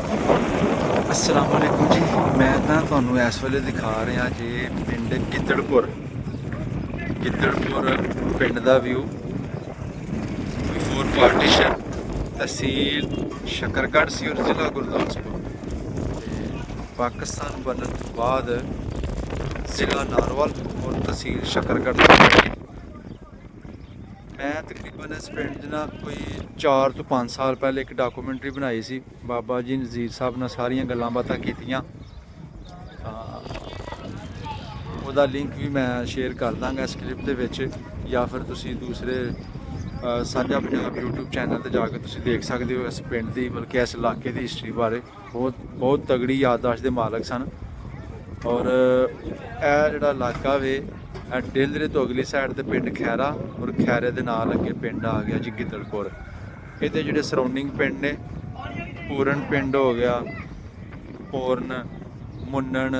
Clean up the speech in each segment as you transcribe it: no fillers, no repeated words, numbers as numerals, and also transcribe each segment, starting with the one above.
अस्सलाम वालेकुम जी। मैं ना ਤੁਹਾਨੂੰ ਇਸ ਵੇਲੇ ਦਿਖਾ ਰਿਹਾ ਜੀ ਪਿੰਡ ਗਿੱਦੜਪੁਰ ਪਿੰਡ ਦਾ ਵਿਊ ਬਿਫੋਰ ਪਾਰਟੀਸ਼ਨ। ਤਹਿਸੀਲ ਸ਼ਕਰਗੜ੍ਹ ਸੀ ਔਰ ਜ਼ਿਲ੍ਹਾ ਗੁਰਦਾਸਪੁਰ। ਪਾਕਿਸਤਾਨ ਬਣਨ ਤੋਂ ਬਾਅਦ ਜ਼ਿਲ੍ਹਾ ਨਾਰਵਲ ਔਰ ਤਹਿਸੀਲ ਸ਼ਕਰਗੜ੍ਹ। ਮੈਂ ਤਕਰੀਬਨ ਇਸ ਪਿੰਡ 'ਚ ਨਾ ਕੋਈ 4 ਤੋਂ 5 ਸਾਲ ਪਹਿਲੇ ਇੱਕ ਡਾਕੂਮੈਂਟਰੀ ਬਣਾਈ ਸੀ। ਬਾਬਾ ਜੀ ਨਜ਼ੀਰ ਸਾਹਿਬ ਨਾਲ ਸਾਰੀਆਂ ਗੱਲਾਂ ਬਾਤਾਂ ਕੀਤੀਆਂ। ਉਹਦਾ ਲਿੰਕ ਵੀ ਮੈਂ ਸ਼ੇਅਰ ਕਰ ਦਾਂਗਾ ਇਸ ਕਲਿੱਪ ਦੇ ਵਿੱਚ, ਜਾਂ ਫਿਰ ਤੁਸੀਂ ਦੂਸਰੇ ਸਾਂਝਾ ਪੰਜਾਬ YouTube ਚੈਨਲ ਤੇ ਜਾ ਕੇ ਤੁਸੀਂ ਦੇਖ ਸਕਦੇ ਹੋ ਇਸ ਪਿੰਡ ਦੀ, ਬਲਕਿ ਇਸ ਇਲਾਕੇ ਦੀ ਹਿਸਟਰੀ ਬਾਰੇ। ਬਹੁਤ ਤਗੜੀ ਯਾਦਦਾਸ਼ਤ ਦੇ ਮਾਲਕ ਸਨ। ਔਰ ਇਹ ਜਿਹੜਾ ਇਲਾਕਾ ਵੇ, ਇਹ ਡੇਲਰੇ ਤੋਂ ਅਗਲੀ ਸਾਈਡ ਤੇ ਪਿੰਡ ਖੈਰਾ, ਔਰ ਖੈਰੇ ਦੇ ਨਾਲ ਅੱਗੇ ਪਿੰਡ ਆ ਗਿਆ ਜੀ ਗਿੱਦੜਪੁਰ। ਇਹਦੇ ਜਿਹੜੇ ਸਰਾਊਂਡਿੰਗ ਪਿੰਡ ਨੇ, ਪੂਰਨ ਪਿੰਡ ਹੋ ਗਿਆ, ਪੂਰਨ, ਮੁੰਨਣ,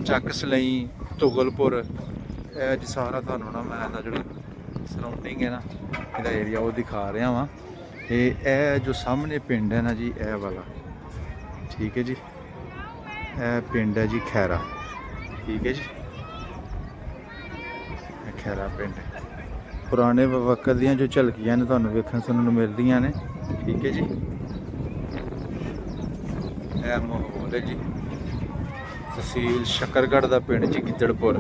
ਚੱਕ ਸਲਈ, ਤੁਗਲਪੁਰ, ਇਹ ਜੀ ਸਾਰਾ ਤੁਹਾਨੂੰ ਨਾ ਮੈਂ ਇਹਦਾ ਜਿਹੜਾ ਸਰਾਊਂਡਿੰਗ ਹੈ ਨਾ, ਇਹਦਾ ਏਰੀਆ ਉਹ ਦਿਖਾ ਰਿਹਾ ਵਾਂ। ਇਹ ਜੋ ਸਾਹਮਣੇ ਪਿੰਡ ਹੈ ਨਾ ਜੀ, ਇਹ ਵਾਲਾ, ਠੀਕ ਹੈ ਜੀ, ਇਹ ਪਿੰਡ ਹੈ ਜੀ ਖੈਰਾ, ਠੀਕ ਹੈ ਜੀ, ਇਹ ਖੈਰਾ ਪਿੰਡ। ਪੁਰਾਣੇ ਵਕਤ ਦੀਆਂ ਜੋ ਝਲਕੀਆਂ ਨੇ ਤੁਹਾਨੂੰ ਵੇਖਣ ਸੁਣਨ ਨੂੰ ਮਿਲਦੀਆਂ ਨੇ, ਠੀਕ ਹੈ ਜੀ। ਇਹ ਮਾਹੌਲ ਹੈ ਜੀ ਤਹਿਸੀਲ ਸ਼ਕਰਗੜ੍ਹ ਦਾ ਪਿੰਡ ਜੀ ਗਿੱਦੜਪੁਰ।